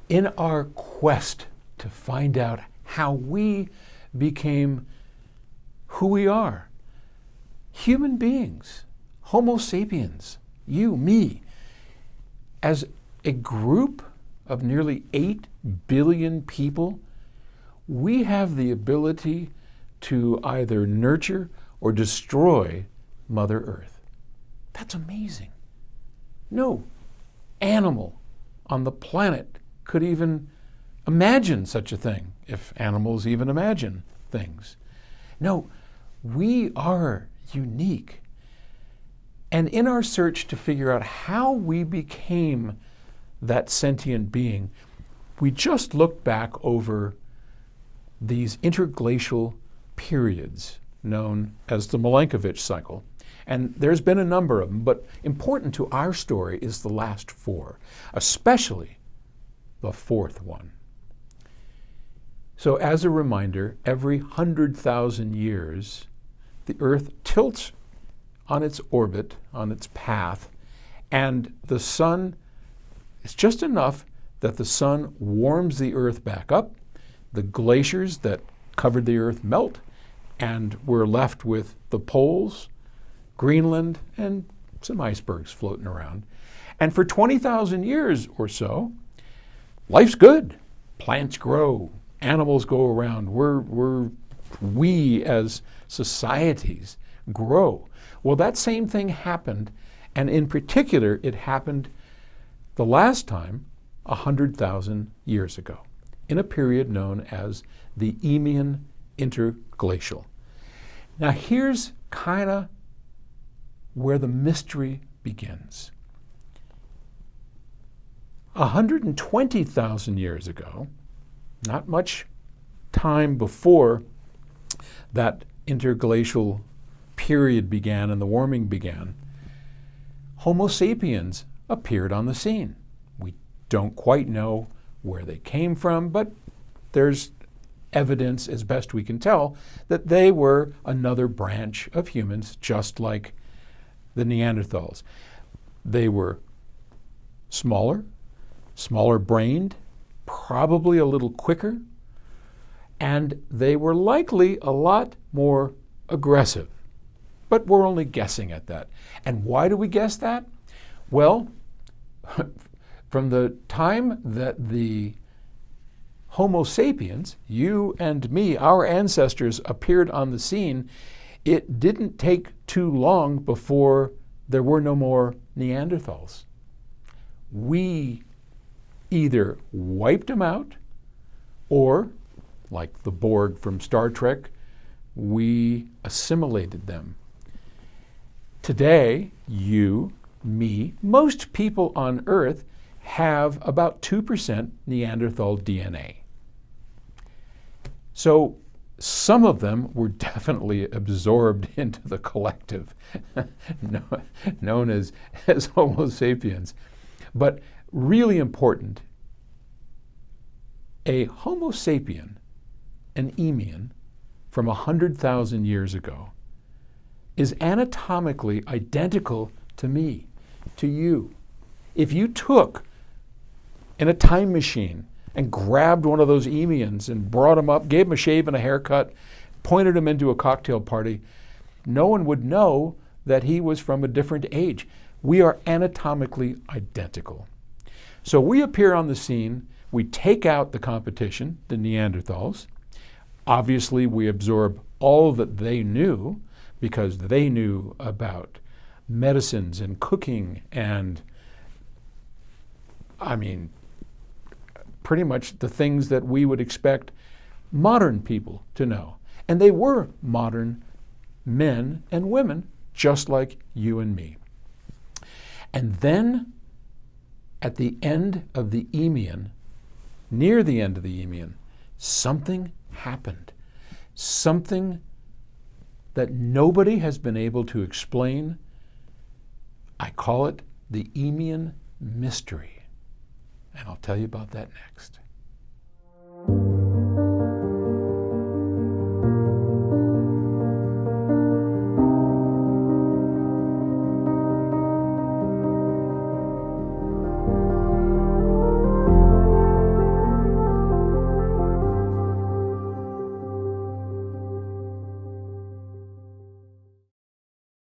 in our quest to find out how we became who we are, human beings, Homo sapiens, you, me, as a group of nearly 8 billion people, we have the ability to either nurture or destroy Mother Earth. That's amazing. No animal on the planet could even imagine such a thing, if animals even imagine things. No, we are unique. And in our search to figure out how we became that sentient being, we just looked back over these interglacial periods known as the Milankovitch cycle. And there's been a number of them, but important to our story is the last 4, especially the 4th one. So as a reminder, every 100,000 years, the Earth tilts on its orbit, on its path, and the sun, it's just enough that the sun warms the Earth back up, the glaciers that covered the Earth melt, and we're left with the poles, Greenland, and some icebergs floating around. And for 20,000 years or so, life's good. Plants grow, animals go around. We as societies grow. Well, that same thing happened, and in particular, it happened the last time 100,000 years ago, in a period known as the Eemian interglacial. Now here's kind of where the mystery begins. 120,000 years ago, not much time before that interglacial period began and the warming began, Homo sapiens appeared on the scene. We don't quite know where they came from, but there's evidence, as best we can tell, that they were another branch of humans, just like the Neanderthals. They were smaller brained, probably a little quicker, and they were likely a lot more aggressive. But we're only guessing at that. And why do we guess that? Well, from the time that the Homo sapiens, you and me, our ancestors, appeared on the scene, it didn't take too long before there were no more Neanderthals. We either wiped them out or, like the Borg from Star Trek, we assimilated them. Today, you, me, most people on Earth have about 2% Neanderthal DNA. So some of them were definitely absorbed into the collective known as Homo sapiens. But really important, a Homo sapien, an Eemian, from 100,000 years ago, is anatomically identical to me, to you. If you took in a time machine and grabbed one of those Eemians and brought him up, gave him a shave and a haircut, pointed him into a cocktail party, no one would know that he was from a different age. We are anatomically identical. So we appear on the scene, we take out the competition, the Neanderthals. Obviously, we absorb all that they knew because they knew about medicines and cooking and, pretty much the things that we would expect modern people to know. And they were modern men and women, just like you and me. And then, at the end of the Eemian, near the end of the Eemian, something happened. Something that nobody has been able to explain. I call it the Eemian mystery. And I'll tell you about that next.